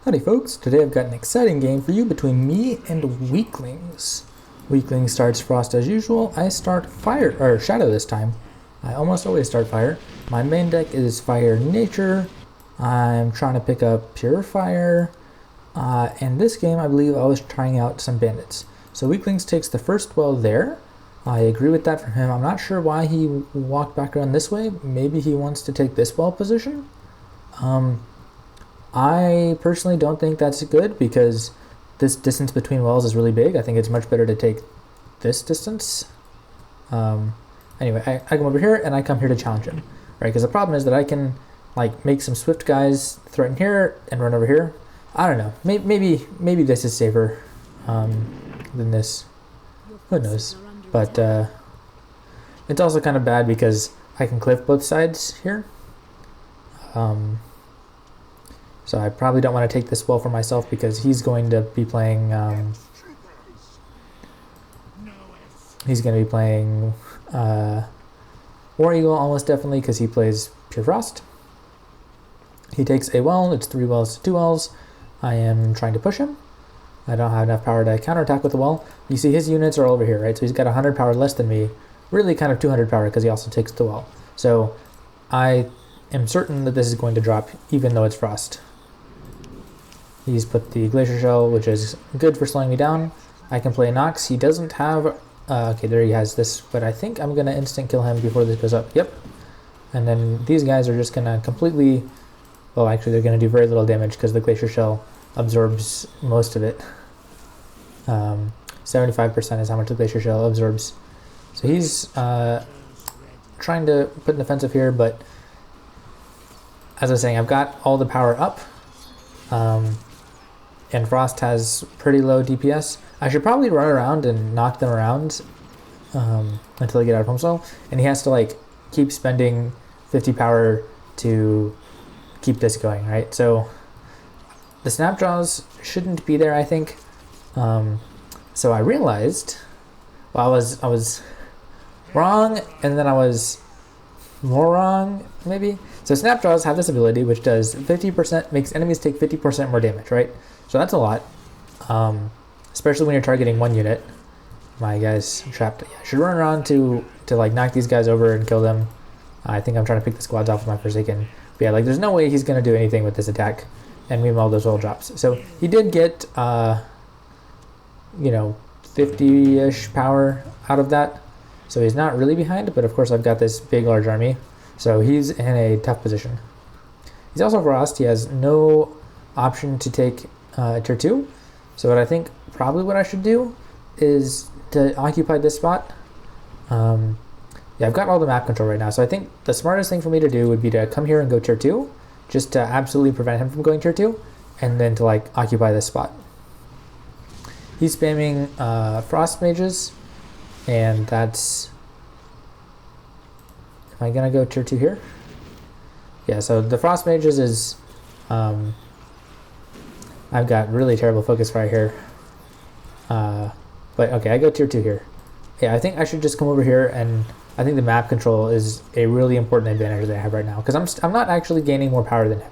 Howdy folks, today I've got an exciting game for you between me and Weaklings. Weaklings starts Frost as usual. I start Fire, or Shadow this time. I almost always start Fire. My main deck is Fire Nature. I'm trying to pick up Pure Fire. And this game I believe I was trying out some Bandits. So Weaklings takes the first well there. I agree with that from him. I'm not sure why he walked back around this way. Maybe he wants to take this well position. I personally don't think that's good because this distance between wells is really big. I think it's much better to take this distance. Anyway, I come over here and I come here to challenge him, right? Because the problem is that I can like make some swift guys threaten here and run over here. I don't know. Maybe this is safer than this. Who knows? But it's also kind of bad because I can cliff both sides here. So I probably don't want to take this well for myself because he's going to be playing War Eagle almost definitely because he plays Pure Frost. He takes a well, it's 3 wells to 2 wells. I am trying to push him. I don't have enough power to counterattack with the well. You see his units are all over here, right? So he's got 100 power less than me, really kind of 200 power because he also takes the well. So I am certain that this is going to drop even though it's Frost. He's put the Glacier Shell, which is good for slowing me down. I can play Nox. He doesn't have... okay, there he has this, but I think I'm going to instant kill him before this goes up. Yep. And then these guys are just going to completely... Well, actually, they're going to do very little damage because the Glacier Shell absorbs most of it. 75% is how much the Glacier Shell absorbs. So he's trying to put an offensive here, but as I was saying, I've got all the power up. And Frost has pretty low DPS. I should probably run around and knock them around until I get out of home soil. And he has to like keep spending 50 power to keep this going, right? So the snap draws shouldn't be there, I think. So I realized, well, I was wrong, and then I was more wrong, maybe. So snap draws have this ability which does 50%, makes enemies take 50% more damage, right? So that's a lot, especially when you're targeting one unit. My guy's trapped. Yeah, I should run around to like knock these guys over and kill them. I think I'm trying to pick the squads off with my Forsaken. But yeah, like there's no way he's gonna do anything with this attack. And meanwhile, those all drops. So he did get, 50-ish power out of that. So he's not really behind, but of course I've got this big, large army. So he's in a tough position. He's also Frost. He has no option to take tier 2. So what I think probably what I should do is to occupy this spot. Yeah, I've got all the map control right now. So I think the smartest thing for me to do would be to come here and go tier 2. Just to absolutely prevent him from going tier 2. And then to like occupy this spot. He's spamming Frost Mages. And that's... Am I going to go tier 2 here? Yeah, so the Frost Mages is... I've got really terrible focus fire here. But okay, I go tier 2 here. Yeah, I think I should just come over here, and I think the map control is a really important advantage that I have right now. Because I'm not actually gaining more power than him.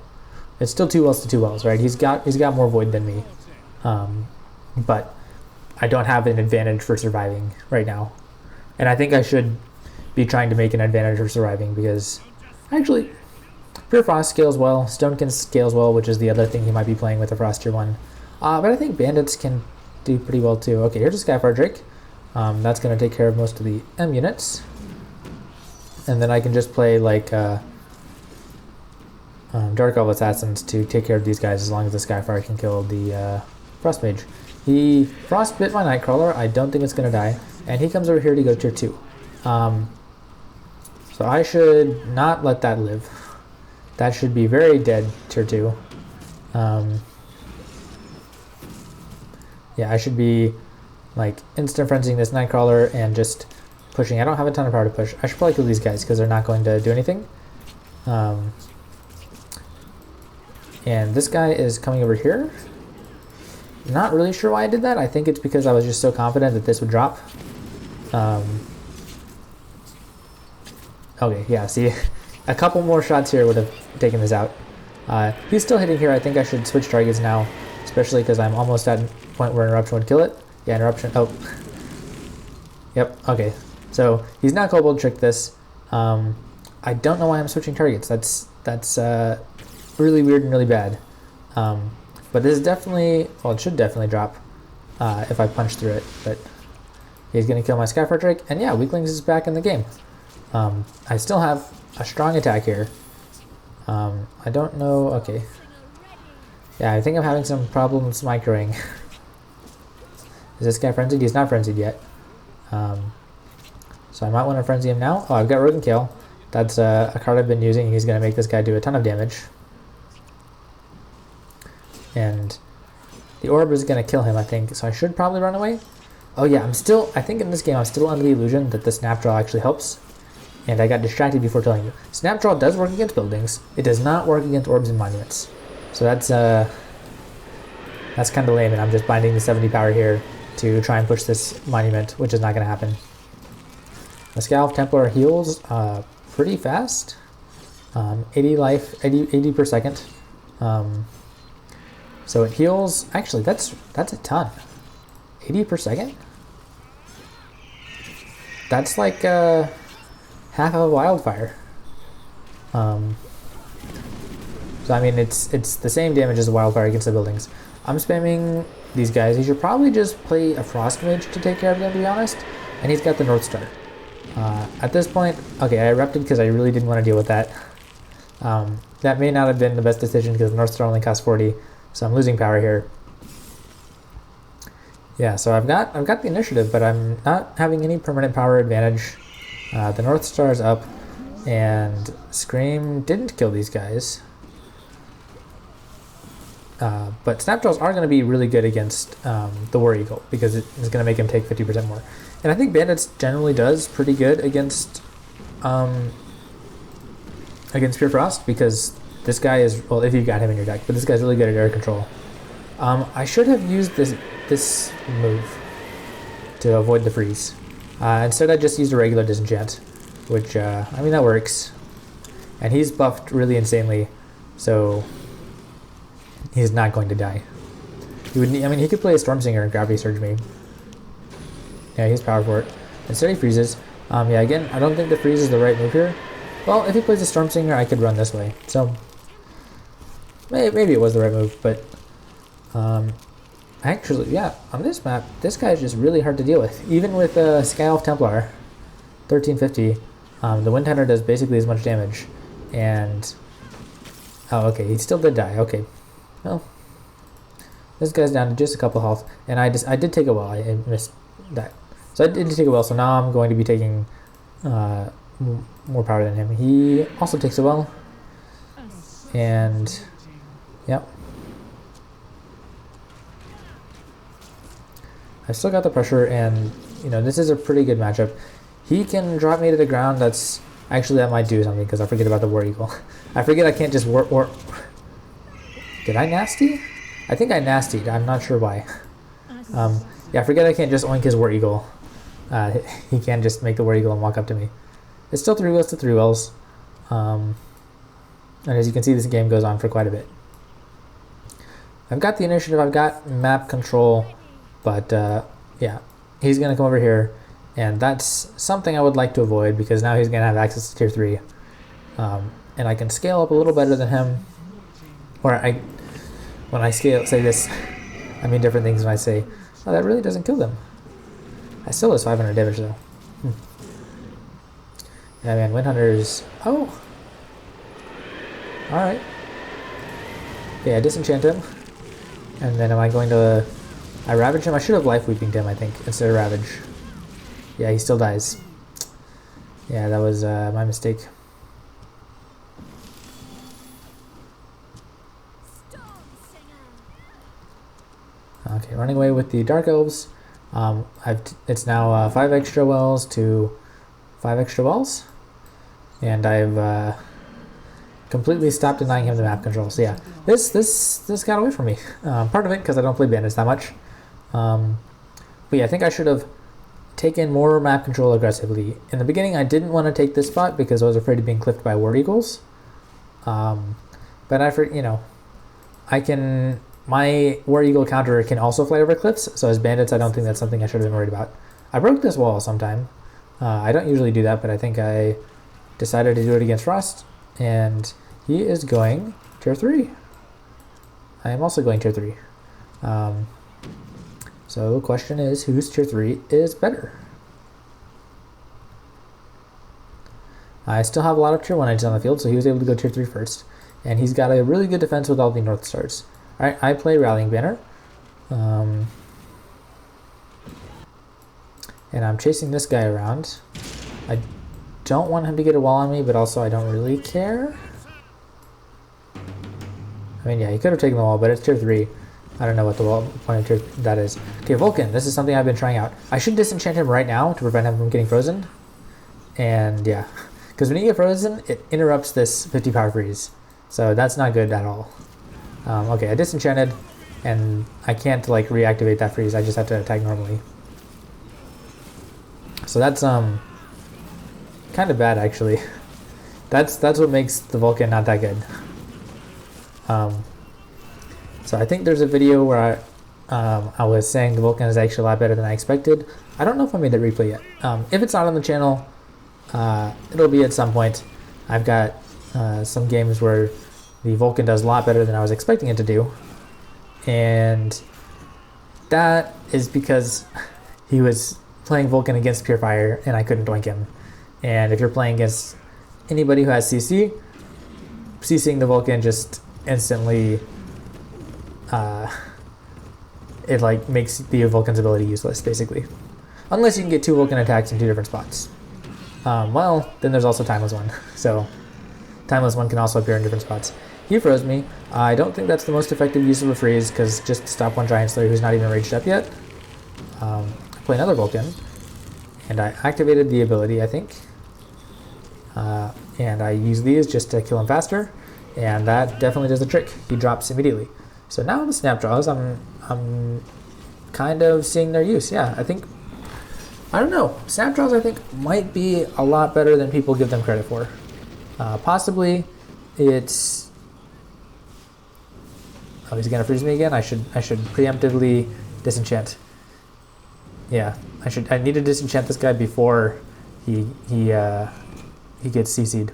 It's still 2 wells to 2 wells, right? He's got more void than me. But I don't have an advantage for surviving right now. And I think I should be trying to make an advantage for surviving because actually Pure Frost scales well, Stonekin scales well, which is the other thing he might be playing with the Frost tier 1. But I think Bandits can do pretty well too. Okay, here's a Skyfire Drake. That's going to take care of most of the M units. And then I can just play like Dark Elf Assassins to take care of these guys as long as the Skyfire can kill the Frost Mage. He Frost bit my Nightcrawler. I don't think it's going to die. And he comes over here to go tier 2. So I should not let that live. That should be very dead tier 2. Yeah, I should be like instant frenzying this Nightcrawler and just pushing. I don't have a ton of power to push. I should probably kill these guys because they're not going to do anything. And this guy is coming over here. Not really sure why I did that. I think it's because I was just so confident that this would drop. Okay, yeah, see, a couple more shots here would have taken this out. He's still hitting here. I think I should switch targets now, especially because I'm almost at a point where interruption would kill it. Yeah, interruption. Oh. Yep, okay. So he's not kobold tricked this. I don't know why I'm switching targets. That's really weird and really bad. But this is definitely, well, it should definitely drop if I punch through it. But he's going to kill my Skyfire Drake. And yeah, Weaklings is back in the game. I still have a strong attack here. I don't know, okay. Yeah, I think I'm having some problems microing. Is this guy frenzied? He's not frenzied yet. So I might want to frenzy him now. Oh, I've got Rogue and Kill. That's a card I've been using. He's going to make this guy do a ton of damage. And the orb is going to kill him, I think. So I should probably run away. Oh yeah, I think in this game I'm still under the illusion that the snap draw actually helps. And I got distracted before telling you. Snap draw does work against buildings. It does not work against orbs and monuments. So that's kind of lame, and I'm just binding the 70 power here to try and push this monument, which is not going to happen. The Scalp Templar heals pretty fast. 80 life, 80 per second. So it heals, actually that's a ton. 80 per second? That's like half of a wildfire. So I mean it's the same damage as a wildfire against the buildings. I'm spamming these guys. He should probably just play a Frost Mage to take care of them, to be honest. And he's got the North Star. At this point, okay, I erupted because I really didn't want to deal with that. That may not have been the best decision because the North Star only costs 40, so I'm losing power here. Yeah, so I've got the initiative, but I'm not having any permanent power advantage. The North Star is up, and Scream didn't kill these guys. But Snapdraws are going to be really good against the War Eagle because it is going to make him take 50% more. And I think Bandits generally does pretty good against Pure Frost because this guy is, well, if you've got him in your deck, but this guy's really good at air control. I should have used this move to avoid the freeze. Instead I just used a regular disenchant, which, I mean, that works. And he's buffed really insanely, so he's not going to die. He would need, I mean, he could play a Stormsinger and Gravity Surge me. Yeah, he's powered for it. Instead he freezes. Yeah, again, I don't think the freeze is the right move here. Well, if he plays a Stormsinger, I could run this way. So, maybe it was the right move, but actually, yeah, on this map, this guy is just really hard to deal with. Even with Sky Elf Templar, 1350, the Wind Hunter does basically as much damage. And, oh, okay, he still did die. Okay, well, this guy's down to just a couple health, and I did take a well. I missed that, so I did take a well. So now I'm going to be taking more power than him. He also takes a well, and yep. I've still got the pressure, and you know, this is a pretty good matchup. He can drop me to the ground. That's actually, that might do something because I forget about the War Eagle. I forget I can't just Did I nasty? I think I nastied. I'm not sure why. Yeah, I forget I can't just oink his War Eagle. He can just make the War Eagle and walk up to me. It's still 3 wells to 3 wells. And as you can see, this game goes on for quite a bit. I've got the initiative, I've got map control, but yeah, he's going to come over here, and that's something I would like to avoid because now he's going to have access to tier 3. And I can scale up a little better than him. Or when I say this, I mean different things when I say, oh, that really doesn't kill them. I still lose 500 damage though. Yeah, man, Wind Hunters. Oh! Alright. Yeah, I disenchant him. And then am I going to... I Ravage him? I should have Life Weepinged him, I think, instead of Ravage. Yeah, he still dies. Yeah, that was my mistake. Okay, running away with the Dark Elves. It's now 5 extra wells to 5 extra wells. And I've completely stopped denying him the map control. So yeah, this got away from me. Part of it because I don't play Bandits that much. But yeah, I think I should have taken more map control aggressively. In the beginning, I didn't want to take this spot because I was afraid of being clipped by War Eagles. But I can, my War Eagle counter can also fly over cliffs, so as bandits I don't think that's something I should have been worried about. I broke this wall sometime. I don't usually do that, but I think I decided to do it against Frost, and he is going tier 3. I am also going tier 3. So the question is, whose tier 3 is better? I still have a lot of tier 1 edges on the field, so he was able to go tier 3 first. And he's got a really good defense with all the North Stars. Alright, I play Rallying Banner. And I'm chasing this guy around. I don't want him to get a wall on me, but also I don't really care. I mean, yeah, he could have taken the wall, but it's tier 3. I don't know what the wall point of tier that is. Okay, Vulcan, this is something I've been trying out. I should disenchant him right now to prevent him from getting frozen. And yeah, because when you get frozen, it interrupts this 50 power freeze. So that's not good at all. Okay, I disenchanted, and I can't like reactivate that freeze. I just have to attack normally. So that's kind of bad actually. That's what makes the Vulcan not that good. So I think there's a video where I was saying the Vulcan is actually a lot better than I expected. I don't know if I made that replay yet. If it's not on the channel, it'll be at some point. I've got some games where the Vulcan does a lot better than I was expecting it to do, and that is because he was playing Vulcan against Pure Fire and I couldn't doink him. And if you're playing against anybody who has CC, CCing the Vulcan just instantly it like makes the Vulcan's ability useless basically, unless you can get 2 Vulcan attacks in 2 different spots. Well, then there's also Timeless One. So Timeless One can also appear in different spots. He froze me. I don't think that's the most effective use of a freeze, because just to stop one Giant Slayer who's not even raged up yet. I play another Vulcan, and I activated the ability, I think. And I use these just to kill him faster, and that definitely does the trick. He drops immediately. So now the snap draws, I'm kind of seeing their use. Yeah, I don't know. Snap draws I think might be a lot better than people give them credit for. Possibly it's... Oh, he's gonna freeze me again? I should preemptively disenchant. Yeah, I need to disenchant this guy before he gets CC'd.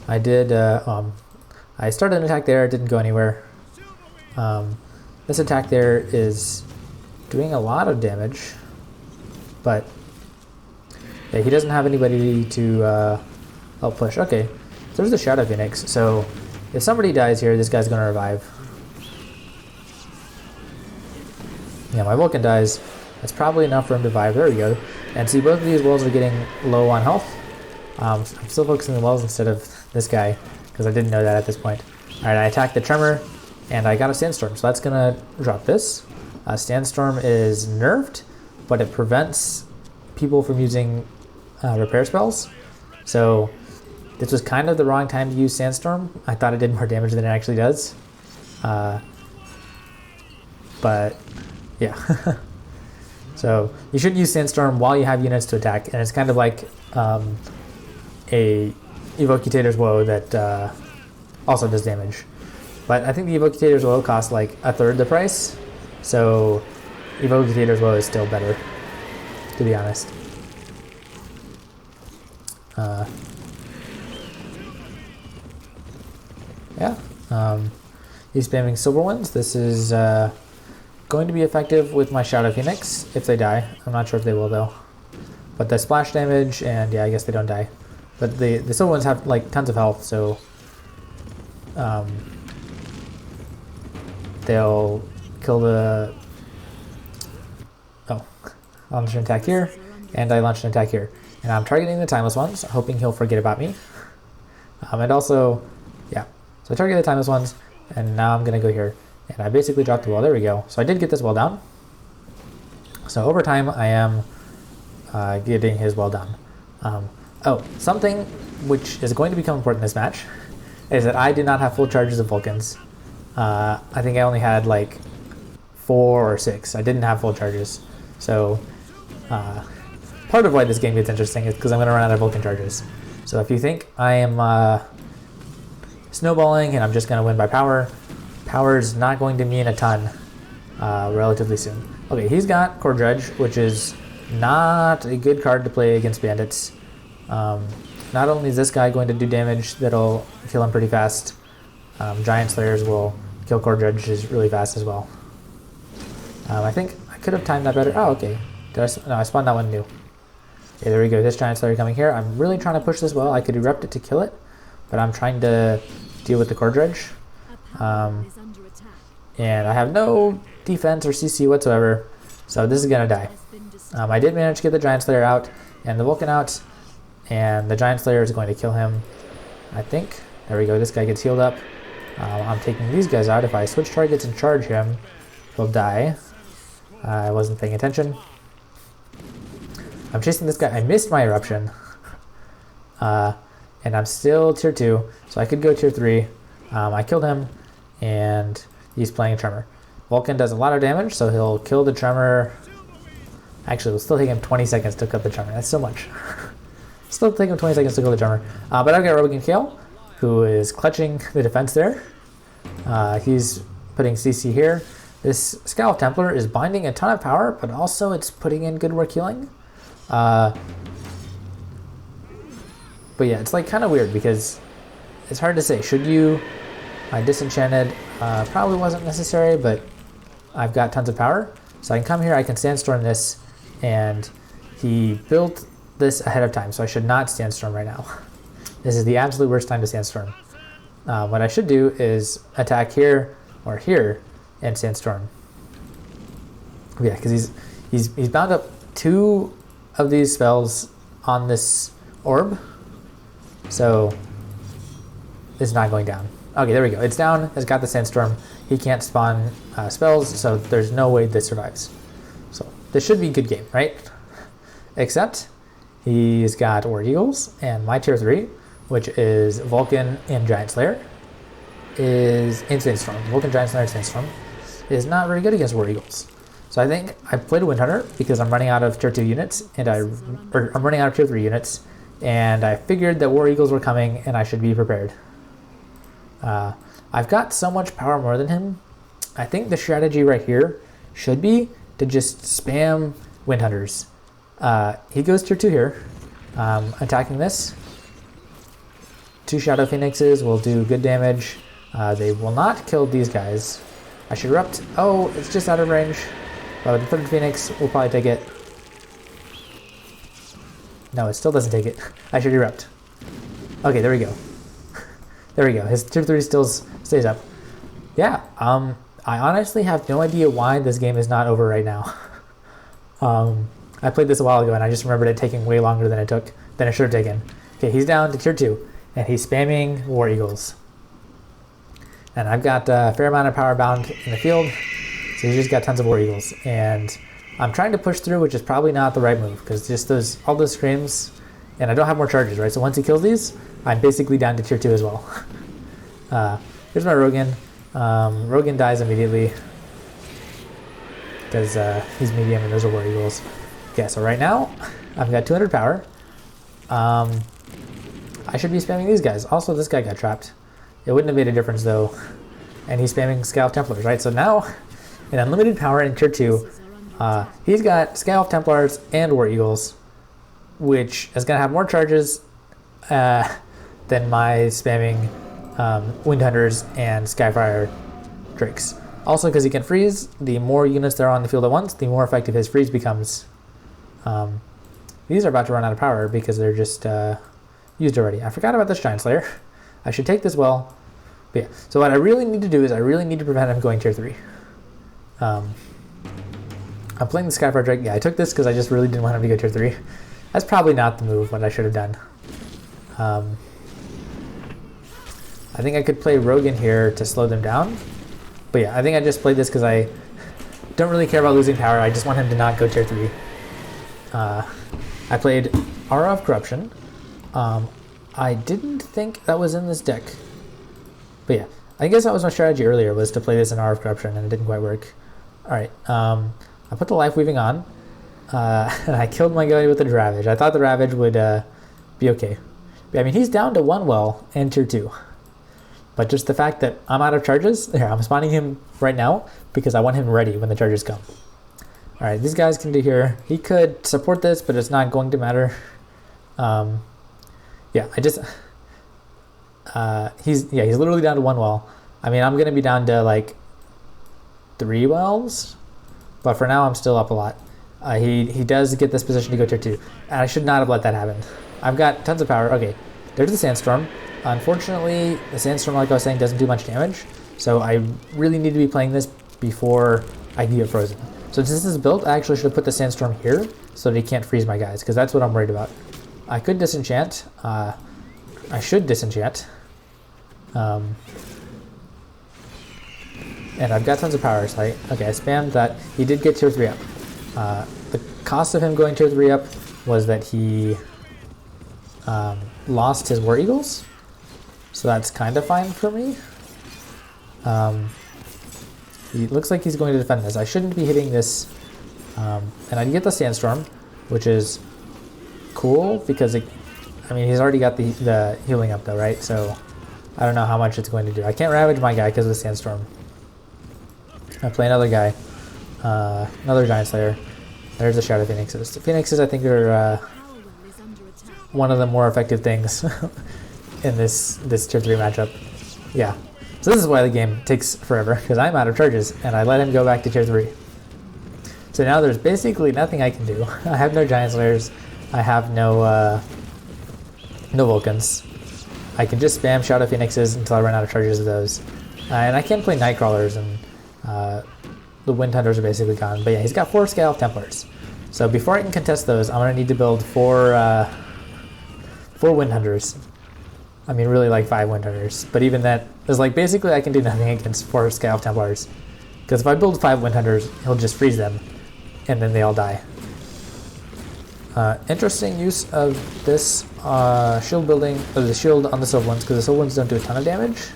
I did, I started an attack there, it didn't go anywhere. This attack there is doing a lot of damage, but yeah, he doesn't have anybody to help push. Okay, so there's the Shadow Phoenix, so if somebody dies here, this guy's gonna revive. Yeah, my Vulcan dies. That's probably enough for him to revive. There we go. And see, both of these wells are getting low on health. I'm still focusing on the wells instead of this guy, because I didn't know that at this point. Alright, I attacked the Tremor, and I got a Sandstorm, so that's gonna drop this. Sandstorm is nerfed, but it prevents people from using repair spells. So this was kind of the wrong time to use Sandstorm. I thought it did more damage than it actually does. But yeah. So you should use Sandstorm while you have units to attack, and it's kind of like a Evocutator's Woe that also does damage. But I think the Evocutator's Woe costs like 1/3 the price, so Evocutator's Woe is still better, to be honest. He's spamming Silver Ones. This is going to be effective with my Shadow Phoenix if they die. I'm not sure if they will though. But the splash damage, and yeah, I guess they don't die. But the Silver Ones have like tons of health, so they'll kill the... Oh, I launched an attack here, and I launched an attack here. And I'm targeting the Timeless Ones, hoping he'll forget about me. And also, yeah, so I target the Timeless Ones, and now I'm going to go here. And I basically dropped the wall. There we go. So I did get this wall down. So over time, I am getting his wall down. Oh, something which is going to become important in this match is that I did not have full charges of Vulcans. I think I only had like 4 or 6. I didn't have full charges. So part of why this game gets interesting is because I'm going to run out of Vulcan charges. So if you think I am snowballing, and I'm just going to win by power. Power is not going to mean a ton relatively soon. Okay, he's got Core Dredge, which is not a good card to play against bandits. Not only is this guy going to do damage that'll kill him pretty fast, Giant Slayers will kill Core Dredges really fast as well. I think I could have timed that better. Oh, okay. No, I spawned that one new. Okay, there we go. This Giant Slayer coming here. I'm really trying to push this well. I could erupt it to kill it, but I'm trying to deal with the Core Dredge. And I have no defense or CC whatsoever, so this is gonna die. I did manage to get the Giant Slayer out and the Vulcan out, and the Giant Slayer is going to kill him, I think. There we go. This guy gets healed up. I'm taking these guys out. If I switch targets and charge him, he'll die. I wasn't paying attention. I'm chasing this guy. I missed my eruption. And I'm still tier 2, so I could go tier 3. I killed him, and he's playing a Tremor. Vulcan does a lot of damage, so he'll kill the Tremor. Actually, it'll still take him 20 seconds to kill the Tremor. That's so much. Still take him 20 seconds to kill the Tremor. But I've got Rogan Kale, who is clutching the defense there. He's putting CC here. This Scowl Templar is binding a ton of power, but also it's putting in good work healing. But yeah, it's like kind of weird because it's hard to say. Should you? I disenchanted. Probably wasn't necessary, but I've got tons of power. So I can come here, I can Sandstorm this, and he built this ahead of time, so I should not Sandstorm right now. This is the absolute worst time to Sandstorm. What I should do is attack here or here and Sandstorm. Yeah, because he's bound up 2 of these spells on this orb, so it's not going down. Okay, there we go. It's down. It's got the Sandstorm. He can't spawn spells, so there's no way this survives. So this should be a good game, right? Except he's got War Eagles, and my tier 3, which is Vulcan and Giant Slayer, is in Sandstorm. Vulcan, Giant Slayer, Sandstorm is not very good against War Eagles. So I think I played a Wind Hunter because I'm running out of tier 2 units, and I'm running out of tier 3 units, and I figured that War Eagles were coming, and I should be prepared. I've got so much power more than him. I think the strategy right here should be to just spam Wind Hunters. He goes tier 2 here, attacking this. 2 Shadow Phoenixes will do good damage. They will not kill these guys. I should erupt. Oh, it's just out of range. But the 3rd Phoenix will probably take it. No, it still doesn't take it. I should erupt. Okay, there we go. There we go. His tier 3 still stays up. Yeah, I honestly have no idea why this game is not over right now. I played this a while ago and I just remembered it taking way longer than it should have taken. Okay, he's down to tier 2 and he's spamming War Eagles. And I've got a fair amount of power bound in the field, so he's just got tons of War Eagles. And I'm trying to push through, which is probably not the right move because just all those screams, and I don't have more charges, right? So once he kills these, I'm basically down to tier 2 as well. Here's my Rogan. Rogan dies immediately because he's medium and those are War Eagles. Okay, so right now I've got 200 power. I should be spamming these guys. Also, this guy got trapped. It wouldn't have made a difference though. And he's spamming Scowl Templars, right? So now, in unlimited power in tier 2, he's got Scowl Templars and War Eagles, which is going to have more charges than my spamming Wind Hunters and Skyfire Drakes. Also, because he can freeze, the more units there are on the field at once, the more effective his freeze becomes. These are about to run out of power because they're just used already. I forgot about this Giant Slayer. I should take this well. But yeah, so what I really need to do is I really need to prevent him going tier 3. I'm playing the Skyfire Drake. Yeah, I took this because I just really didn't want him to go tier 3. That's probably not the move, what I should have done. I think I could play Rogan here to slow them down. But yeah, I think I just played this because I don't really care about losing power. I just want him to not go tier 3. I played Aura of Corruption. I didn't think that was in this deck. But yeah, I guess that was my strategy earlier, was to play this in Aura of Corruption, and it didn't quite work. Alright, I put the Life Weaving on, and I killed my guy with the Ravage. I thought the Ravage would be okay. But I mean, he's down to 1 well and tier 2. But just the fact that I'm out of charges, here, I'm spawning him right now because I want him ready when the charges come. All right, these guys can do here. He could support this, but it's not going to matter. Yeah, he's literally down to 1 well. I mean, I'm gonna be down to like 3 wells, but for now I'm still up a lot. He does get this position to go tier 2, and I should not have let that happen. I've got tons of power. Okay, there's the sandstorm. Unfortunately, the sandstorm, like I was saying, doesn't do much damage, so I really need to be playing this before I get frozen. So since this is built, I actually should have put the sandstorm here so that he can't freeze my guys, because that's what I'm worried about. I could disenchant. I should disenchant. And I've got tons of power, so I spammed that. He did get tier 3 up. The cost of him going tier 3 up was that he lost his War Eagles, so that's kind of fine for me. He looks like he's going to defend this. I shouldn't be hitting this, and I get the sandstorm, which is cool because he's already got the healing up though, right? So I don't know how much it's going to do. I can't ravage my guy because of the sandstorm. I play another guy, another giant slayer. There's the shadow phoenixes. The phoenixes, I think, are one of the more effective things in this tier 3 matchup. Yeah. So this is why the game takes forever, because I'm out of charges, and I let him go back to tier 3. So now there's basically nothing I can do. I have no giant slayers. I have no Vulcans. I can just spam shadow phoenixes until I run out of charges of those. And I can play night crawlers, and the wind hunters are basically gone. But yeah, he's got 4 scale templars. So before I can contest those, I'm gonna need to build 4 wind hunters. I mean, really like 5 wind hunters. But even that is like basically I can do nothing against 4 scale templars. Because if I build 5 wind hunters, he'll just freeze them, and then they all die. Interesting use of this shield building, or the shield on the silver ones, because the silver ones don't do a ton of damage.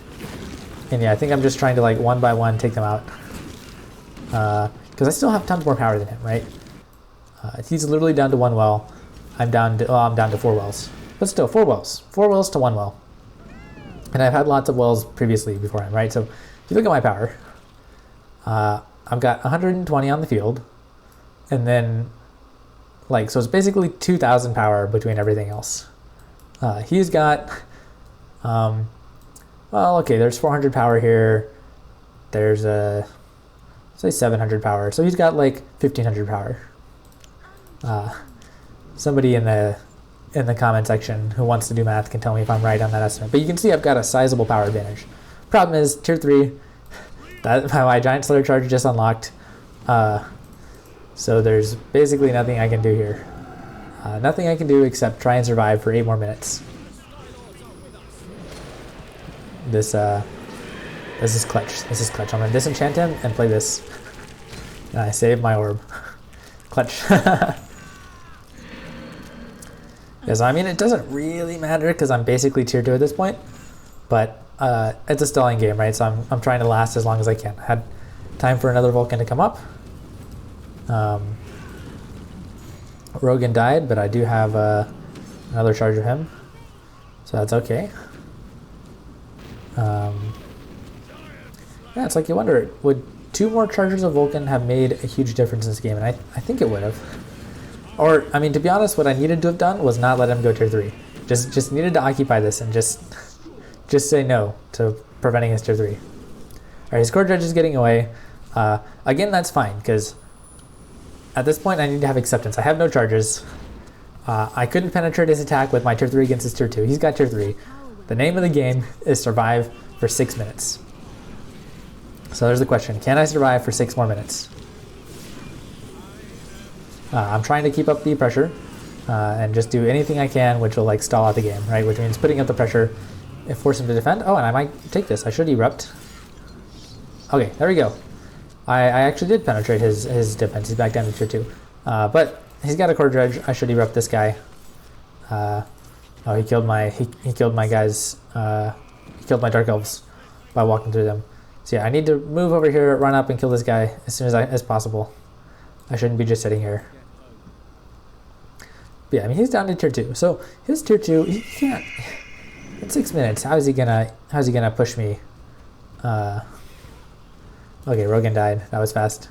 And yeah, I think I'm just trying to like 1 by 1 take them out. Because I still have tons more power than him, right? He's literally down to 1 well. I'm down to 4 wells. But still, 4 wells. 4 wells to 1 well. And I've had lots of wells previously before him, right? So if you look at my power, I've got 120 on the field. And then, so it's basically 2,000 power between everything else. He's got, there's 400 power here. There's say 700 power. So he's got like 1,500 power. Somebody in the comment section who wants to do math can tell me if I'm right on that estimate. But you can see I've got a sizable power advantage. Problem is, tier 3, that my giant slayer charge just unlocked. So there's basically nothing I can do here. Nothing I can do except try and survive for 8 more minutes. This is clutch. This is clutch. I'm gonna disenchant him and play this. And I save my orb. Clutch. Yes, I mean, it doesn't really matter because I'm basically tier 2 at this point. But it's a stalling game, right? So I'm trying to last as long as I can. I had time for another Vulcan to come up. Rogan died, but I do have another charge of him, so that's okay. Yeah, it's like you wonder, would 2 more charges of Vulcan have made a huge difference in this game? And I think it would have. Or, I mean, to be honest, what I needed to have done was not let him go tier 3. Just needed to occupy this and just say no to preventing his tier 3. Alright, his core judge is getting away. Again, that's fine, because at this point I need to have acceptance. I have no charges. I couldn't penetrate his attack with my tier 3 against his tier 2. He's got tier 3. The name of the game is survive for 6 minutes. So there's the question. Can I survive for 6 more minutes? I'm trying to keep up the pressure and just do anything I can which will like stall out the game, right? Which means putting up the pressure and force him to defend. Oh, and I might take this. I should erupt. Okay, there we go. I actually did penetrate his defense. He's back down to tier 2. But he's got a core judge. I should erupt this guy. Oh, he killed my guys. He killed my dark elves by walking through them. So yeah, I need to move over here, run up, and kill this guy as soon as possible. I shouldn't be just sitting here. But yeah, I mean, he's down to tier 2. So his tier 2, he can't. 6 minutes. How's he gonna push me? Okay, Rogan died. That was fast.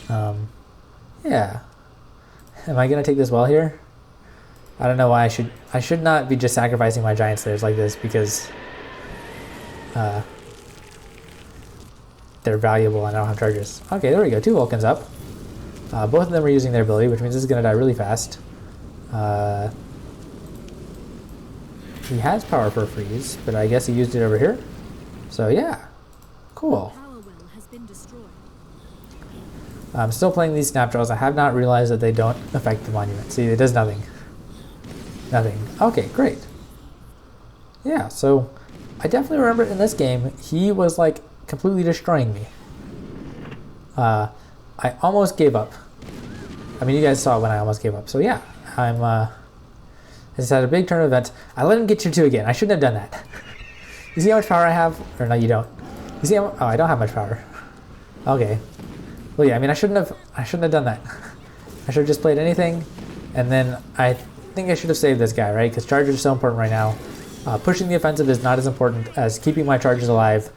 Yeah. Am I gonna take this well here? I don't know why I should not be just sacrificing my giant slayers like this because they're valuable and I don't have charges. Okay, there we go. 2 Vulcans up. Both of them are using their ability, which means this is gonna die really fast. He has power for freeze, but I guess he used it over here. So yeah, cool. I'm still playing these snapshots. I have not realized that they don't affect the monument. See, it does nothing. Nothing. Okay, great. Yeah, so I definitely remember in this game, he was like completely destroying me. I almost gave up. I mean, you guys saw when I almost gave up. So yeah, I just had a big turn event. I let him get tier 2 again. I shouldn't have done that. You see how much power I have? Or no, you don't. You see how, oh, I don't have much power. Okay. Well, yeah, I mean, I shouldn't have done that. I should have just played anything, and then I think I should have saved this guy, right? Because charges are so important right now. Pushing the offensive is not as important as keeping my charges alive,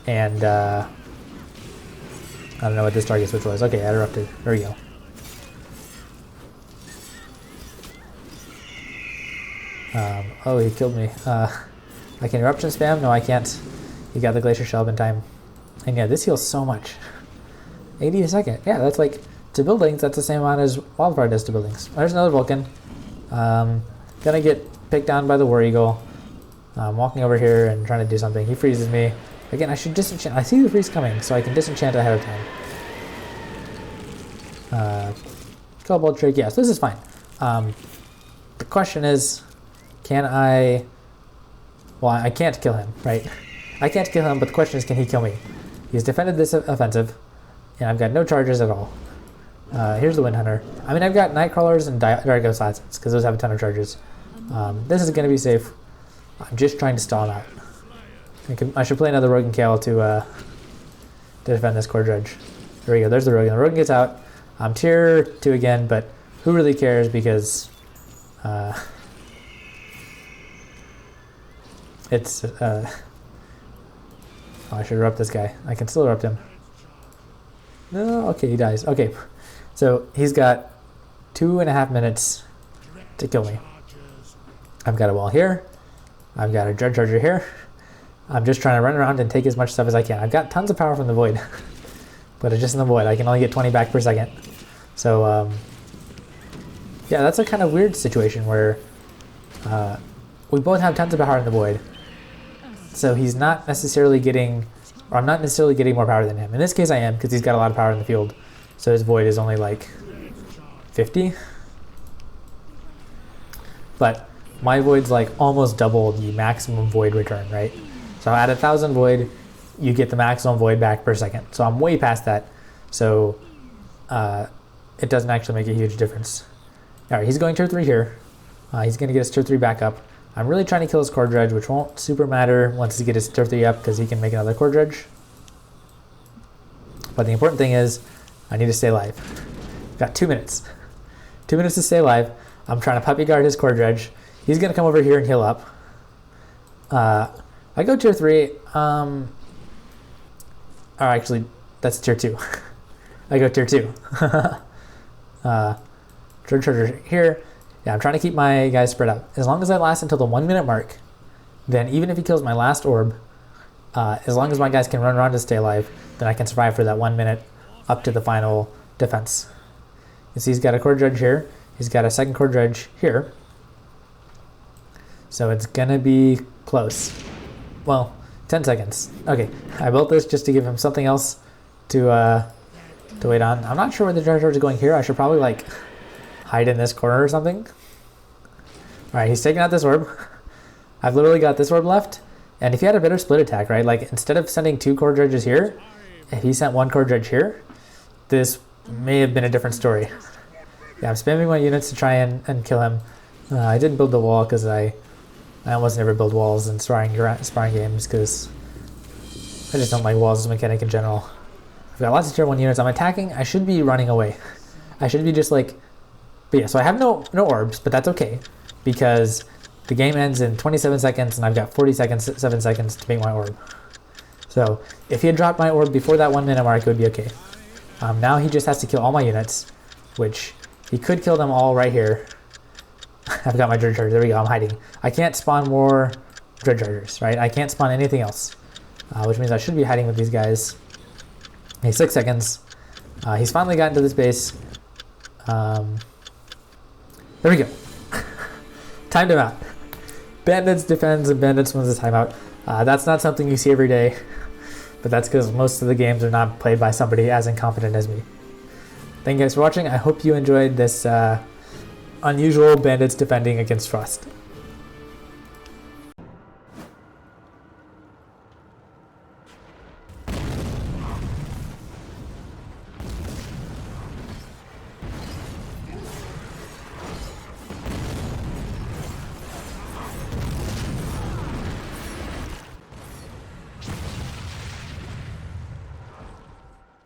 and I don't know what this target switch was. Okay, I interrupted. There we go. Oh, he killed me. I can eruption spam? No, I can't. He got the glacier shell in time. And yeah, this heals so much. 80 a second. Yeah, that's like, to buildings, that's the same amount as wildfire does to buildings. There's another Vulcan. Gonna get picked on by the War Eagle. I'm walking over here and trying to do something. He freezes me. Again, I should disenchant. I see the freeze coming, so I can disenchant ahead of time. Cobalt trick, yes, this is fine. The question is, can I... Well, I can't kill him, right? I can't kill him, but the question is, can he kill me? He's defended this offensive, and I've got no charges at all. Here's the Wind Hunter. I mean, I've got Nightcrawlers and Drago Assassins, because those have a ton of charges. This is going to be safe. I'm just trying to stall him out. I should play another Rogue and Kale to defend this Core Dredge. There we go, there's the Rogan. The Rogan gets out. I'm tier 2 again, but who really cares because it's... oh, I should erupt this guy. I can still erupt him. No, okay, he dies. Okay, so he's got 2.5 minutes to kill me. I've got a wall here. I've got a Dread Charger here. I'm just trying to run around and take as much stuff as I can. I've got tons of power from the Void, but it's just in the Void. I can only get 20 back per second. So, yeah, that's a kind of weird situation where we both have tons of power in the Void. So he's not necessarily getting, or I'm not necessarily getting more power than him. In this case I am, because he's got a lot of power in the field. So his Void is only like 50. But my Void's like almost double the maximum Void return, right? So at 1,000 Void, you get the maximum Void back per second. So I'm way past that. So it doesn't actually make a huge difference. Alright, he's going tier 3 here. He's going to get his tier 3 back up. I'm really trying to kill his Core Dredge, which won't super matter once he gets his tier 3 up because he can make another Core Dredge. But the important thing is, I need to stay alive. Got 2 minutes. 2 minutes to stay alive. I'm trying to puppy guard his Core Dredge. He's going to come over here and heal up. I go tier 3. Or actually, that's tier 2. I go tier 2. Dread Charger here. Yeah, I'm trying to keep my guys spread out. As long as I last until the 1 minute mark, then even if he kills my last orb, as long as my guys can run around to stay alive, then I can survive for that 1 minute up to the final defense. You see he's got a Core Dredge here. He's got a second Core Dredge here. So it's gonna be close. Well, 10 seconds. Okay, I built this just to give him something else to wait on. I'm not sure where the Dredge Charge is going here. I should probably like hide in this corner or something. Alright, he's taking out this orb. I've literally got this orb left. And if he had a better split attack, right? Like instead of sending 2 Core Dredges here, if he sent 1 Core Dredge here, this may have been a different story. Yeah, I'm spamming my units to try and kill him. I didn't build the wall because I almost never build walls in sparring games because I just don't like walls as a mechanic in general. I've got lots of tier 1 units. I'm attacking. I should be running away. I should be just like... But yeah, so I have no orbs, but that's okay because the game ends in 27 seconds, and I've got 7 seconds to make my orb. So if he had dropped my orb before that 1 minute mark, it would be okay. Now he just has to kill all my units, which he could kill them all right here. I've got my Dread Charger. There we go. I'm hiding. I can't spawn more Dread Chargers, right? I can't spawn anything else, which means I should be hiding with these guys. Okay, 6 seconds. He's finally gotten to this base. There we go. Timed him out. Bandits defends and Bandits wins the timeout. That's not something you see every day, but that's because most of the games are not played by somebody as incompetent as me. Thank you guys for watching. I hope you enjoyed this unusual Bandits defending against Frost.